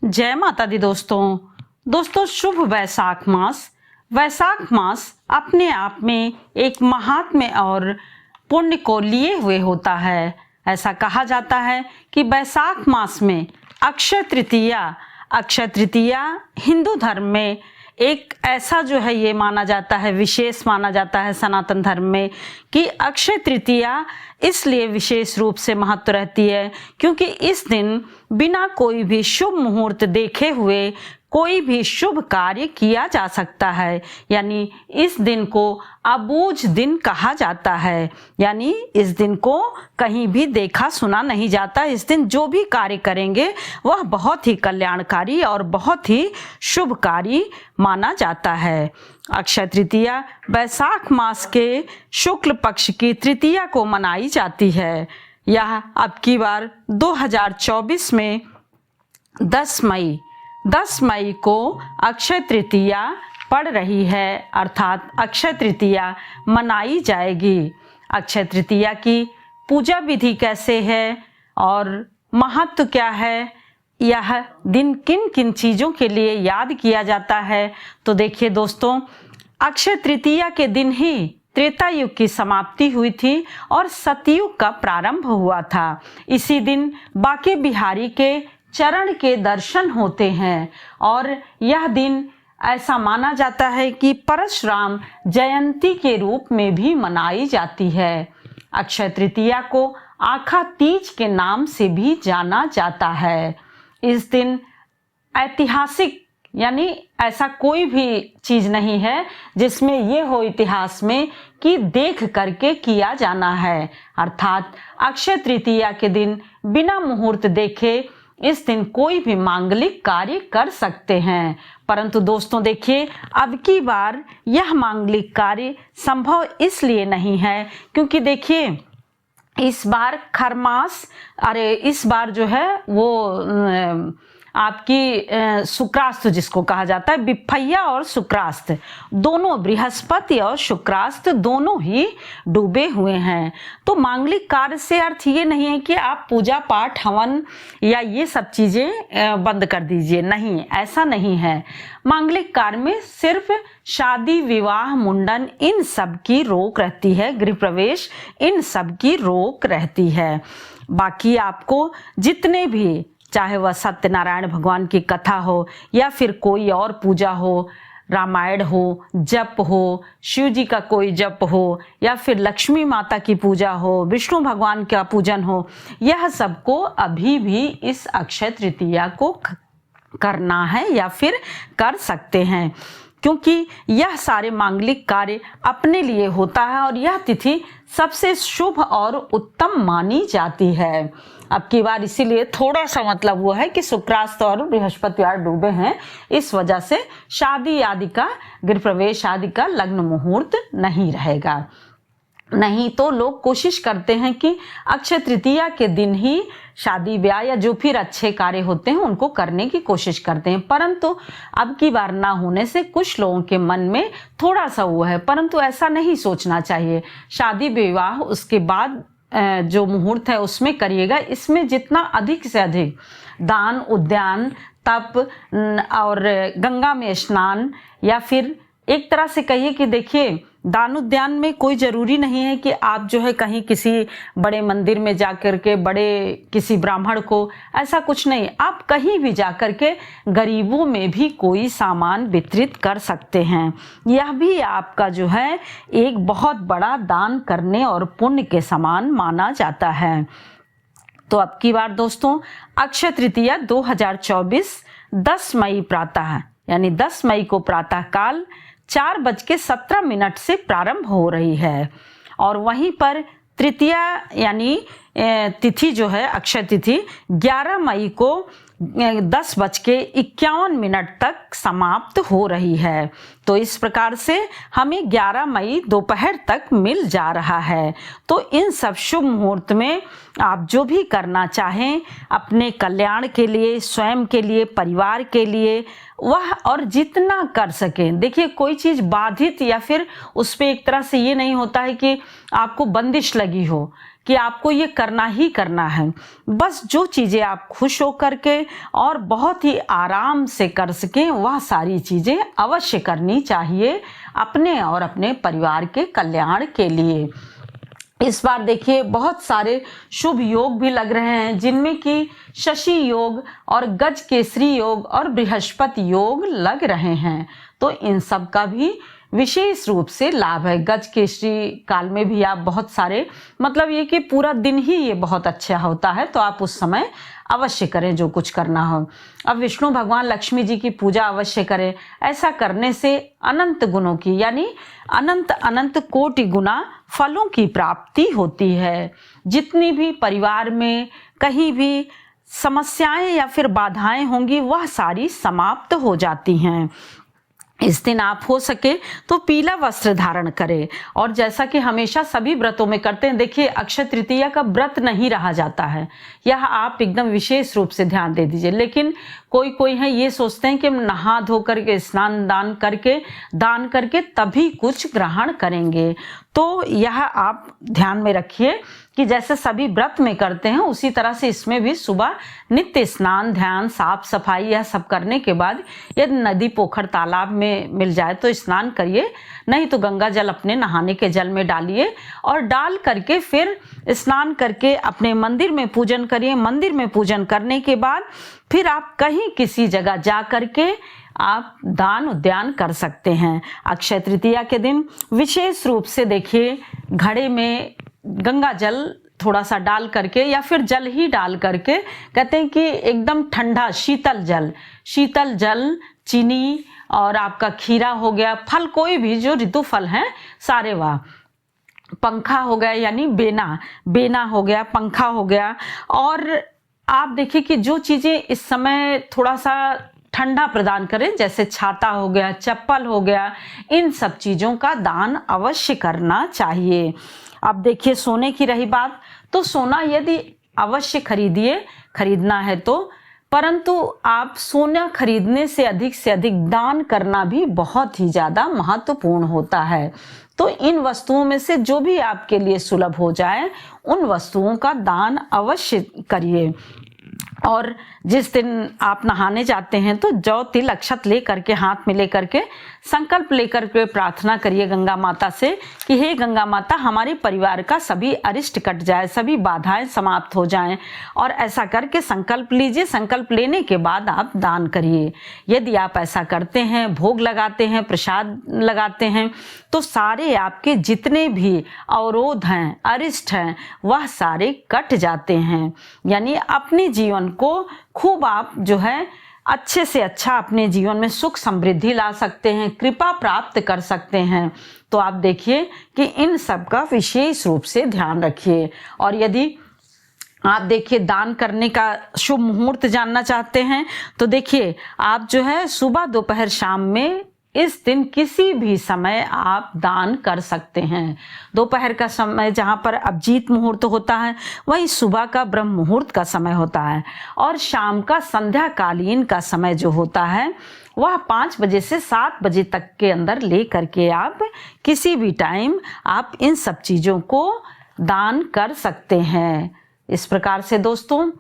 जय माता दी दोस्तों शुभ वैसाख मास अपने आप में एक महात्म्य और पुण्य को लिए हुए होता है। ऐसा कहा जाता है कि वैसाख मास में अक्षय तृतीया हिंदू धर्म में एक ऐसा जो है ये माना जाता है, विशेष माना जाता है सनातन धर्म में कि अक्षय तृतीया इसलिए विशेष रूप से महत्व रहती है क्योंकि इस दिन बिना कोई भी शुभ मुहूर्त देखे हुए कोई भी शुभ कार्य किया जा सकता है। यानी इस दिन को अबूझ दिन कहा जाता है, यानी इस दिन को कहीं भी देखा सुना नहीं जाता। इस दिन जो भी कार्य करेंगे वह बहुत ही कल्याणकारी और बहुत ही शुभकारी माना जाता है। अक्षय तृतीया वैसाख मास के शुक्ल पक्ष की तृतीया को मनाई जाती है। यह अब की बार 2024 में 10 मई को अक्षय तृतीया पड़ रही है, अर्थात अक्षय तृतीया मनाई जाएगी। अक्षय तृतीया की पूजा विधि कैसे है और महत्व क्या है, यह दिन किन किन चीज़ों के लिए याद किया जाता है, तो देखिए दोस्तों, अक्षय तृतीया के दिन ही त्रेता युग की समाप्ति हुई थी और सतयुग का प्रारंभ हुआ था। इसी दिन बांके बिहारी के चरण के दर्शन होते हैं और यह दिन ऐसा माना जाता है कि परशुराम जयंती के रूप में भी मनाई जाती है। अक्षय तृतीया को आखा तीज के नाम से भी जाना जाता है। इस दिन ऐतिहासिक यानी ऐसा कोई भी चीज नहीं है जिसमें ये हो इतिहास में कि देख करके किया जाना है, अर्थात अक्षय तृतीया के दिन बिना मुहूर्त देखे इस दिन कोई भी मांगलिक कार्य कर सकते हैं। परंतु दोस्तों देखिए, अब की बार यह मांगलिक कार्य संभव इसलिए नहीं है क्योंकि देखिए इस बार इस बार जो है वो आपकी शुक्रास्त जिसको कहा जाता है, बिफैया और शुक्रास्त दोनों, बृहस्पति और शुक्रास्त दोनों ही डूबे हुए हैं। तो मांगलिक कार्य से अर्थ ये नहीं है कि आप पूजा पाठ हवन या ये सब चीजें बंद कर दीजिए, नहीं, ऐसा नहीं है। मांगलिक कार्य में सिर्फ शादी, विवाह, मुंडन इन सब की रोक रहती है, गृह प्रवेश इन सब की रोक रहती है। बाकी आपको जितने भी, चाहे वह सत्यनारायण भगवान की कथा हो या फिर कोई और पूजा हो, रामायण हो, जप हो, शिव जी का कोई जप हो या फिर लक्ष्मी माता की पूजा हो, विष्णु भगवान का पूजन हो, यह सबको अभी भी इस अक्षय तृतीया को करना है या फिर कर सकते हैं क्योंकि यह सारे मांगलिक कार्य अपने लिए होता है और यह तिथि सबसे शुभ और उत्तम मानी जाती है। अब की बार इसीलिए थोड़ा सा मतलब वो है कि शुक्रास्त और बृहस्पतिवार डूबे हैं, इस वजह से शादी आदि का, गृह प्रवेश आदि का लग्न मुहूर्त नहीं रहेगा। नहीं तो लोग कोशिश करते हैं कि अक्षय तृतीया के दिन ही शादी ब्याह या जो फिर अच्छे कार्य होते हैं उनको करने की कोशिश करते हैं, परंतु अब की बार ना होने से कुछ लोगों के मन में थोड़ा सा वो है, परंतु ऐसा नहीं सोचना चाहिए। शादी विवाह उसके बाद जो मुहूर्त है उसमें करिएगा। इसमें जितना अधिक से अधिक दान, उद्यान, तप और गंगा में स्नान, या फिर एक तरह से कहिए कि देखिए दान उद्यान में कोई जरूरी नहीं है कि आप जो है कहीं किसी बड़े मंदिर में जाकर के बड़े किसी ब्राह्मण को, ऐसा कुछ नहीं, आप कहीं भी जाकर के गरीबों में भी कोई सामान वितरित कर सकते हैं। यह भी आपका जो है एक बहुत बड़ा दान करने और पुण्य के समान माना जाता है। तो अब की बार दोस्तों अक्षय तृतीया 2024 10 मई प्रातः यानी 10 मई को प्रातः काल 4:17 से प्रारंभ हो रही है और वहीं पर तृतीया यानी तिथि जो है अक्षय तिथि 11 मई को 10:51 तक समाप्त हो रही है। तो इस प्रकार से हमें 11 मई दोपहर तक मिल जा रहा है। तो इन सब शुभ मुहूर्त में आप जो भी करना चाहें अपने कल्याण के लिए, स्वयं के लिए, परिवार के लिए, वह और जितना कर सकें। देखिए कोई चीज़ बाधित या फिर उस पर एक तरह से ये नहीं होता है कि आपको बंदिश लगी हो कि आपको ये करना ही करना है। बस जो चीज़ें आप खुश हो करके और बहुत ही आराम से कर सकें वह सारी चीज़ें अवश्य करनी चाहिए अपने और अपने परिवार के कल्याण के लिए। इस बार देखिए बहुत सारे शुभ योग भी लग रहे हैं, जिनमें कि शशि योग और गज केसरी योग और बृहस्पति योग लग रहे हैं। तो इन सब का भी विशेष रूप से लाभ है। गज केसरी काल में भी आप बहुत सारे, मतलब ये कि पूरा दिन ही ये बहुत अच्छा होता है, तो आप उस समय अवश्य करें जो कुछ करना हो। अब विष्णु भगवान लक्ष्मी जी की पूजा अवश्य करें। ऐसा करने से अनंत गुणों की, यानी अनंत अनंत कोटि गुना फलों की प्राप्ति होती है। जितनी भी परिवार में कहीं भी समस्याएं या फिर बाधाएं होंगी वह सारी समाप्त हो जाती हैं। इस दिन आप हो सके तो पीला वस्त्र धारण करें। और जैसा कि हमेशा सभी व्रतों में करते हैं, देखिए अक्षय तृतीया का व्रत नहीं रहा जाता है, यह आप एकदम विशेष रूप से ध्यान दे दीजिए। लेकिन कोई है ये सोचते हैं कि हम नहा धो करके स्नान दान करके तभी कुछ ग्रहण करेंगे। तो यह आप ध्यान में रखिए कि जैसे सभी व्रत में करते हैं उसी तरह से इसमें भी सुबह नित्य स्नान, ध्यान, साफ सफाई यह सब करने के बाद यदि नदी, पोखर, तालाब में मिल जाए तो स्नान करिए, नहीं तो गंगा जल अपने नहाने के जल में डालिए और डाल करके फिर स्नान करके अपने मंदिर में पूजन करिए। मंदिर में पूजन करने के बाद फिर आप कहीं किसी जगह जा करके आप दान उद्यान कर सकते हैं। अक्षय तृतीया के दिन विशेष रूप से देखिए घड़े में गंगा जल थोड़ा सा डाल करके या फिर जल ही डाल करके, कहते हैं कि एकदम ठंडा शीतल जल, चीनी और आपका खीरा हो गया, फल कोई भी जो ऋतु फल हैं सारे, वाह, पंखा हो गया यानी बेना हो गया, पंखा हो गया। और आप देखिए कि जो चीजें इस समय थोड़ा सा ठंडा प्रदान करें, जैसे छाता हो गया, चप्पल हो गया, इन सब चीजों का दान अवश्य करना चाहिए। अब देखिए सोने की रही बात, तो सोना यदि अवश्य खरीदना है तो, परंतु आप सोना खरीदने से अधिक दान करना भी बहुत ही ज्यादा महत्वपूर्ण होता है। तो इन वस्तुओं में से जो भी आपके लिए सुलभ हो जाए उन वस्तुओं का दान अवश्य करिए। और जिस दिन आप नहाने जाते हैं तो जौ, तिल, अक्षत ले करके हाथ में ले करके संकल्प लेकर के प्रार्थना करिए गंगा माता से कि हे गंगा माता, हमारे परिवार का सभी अरिष्ट कट जाए, सभी बाधाएं समाप्त हो जाएं। और ऐसा करके संकल्प लीजिए। संकल्प लेने के बाद आप दान करिए। यदि आप ऐसा करते हैं, भोग लगाते हैं, प्रसाद लगाते हैं, तो सारे आपके जितने भी अवरोध हैं, अरिष्ट हैं, वह सारे कट जाते हैं। यानी अपने जीवन को खूब आप जो है अच्छे से अच्छा अपने जीवन में सुख समृद्धि ला सकते हैं, कृपा प्राप्त कर सकते हैं। तो आप देखिए कि इन सब का विशेष रूप से ध्यान रखिए। और यदि आप देखिए दान करने का शुभ मुहूर्त जानना चाहते हैं तो देखिए आप जो है सुबह, दोपहर, शाम में इस दिन किसी भी समय आप दान कर सकते हैं। दोपहर का समय जहाँ पर अभिजीत मुहूर्त होता है, वही सुबह का ब्रह्म मुहूर्त का समय होता है। और शाम का संध्या कालीन का समय जो होता है वह 5 बजे से 7 बजे तक के अंदर ले करके आप किसी भी टाइम आप इन सब चीज़ों को दान कर सकते हैं। इस प्रकार से दोस्तों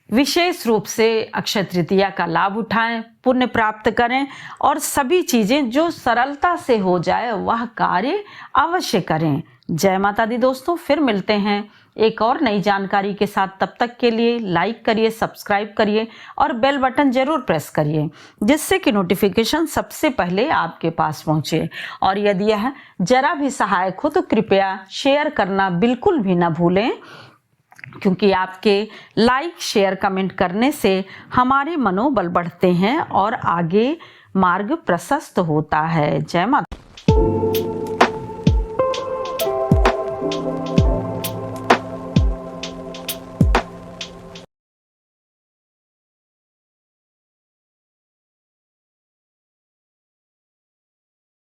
विशेष रूप से अक्षय तृतीया का लाभ उठाएं, पुण्य प्राप्त करें और सभी चीजें जो सरलता से हो जाए वह कार्य अवश्य करें। जय माता दी दोस्तों, फिर मिलते हैं एक और नई जानकारी के साथ। तब तक के लिए लाइक करिए, सब्सक्राइब करिए और बेल बटन जरूर प्रेस करिए, जिससे कि नोटिफिकेशन सबसे पहले आपके पास पहुंचे। और यदि यह जरा भी सहायक हो तो कृपया शेयर करना बिल्कुल भी ना भूलें, क्योंकि आपके लाइक, शेयर, कमेंट करने से हमारे मनोबल बढ़ते हैं और आगे मार्ग प्रशस्त होता है। जय माता।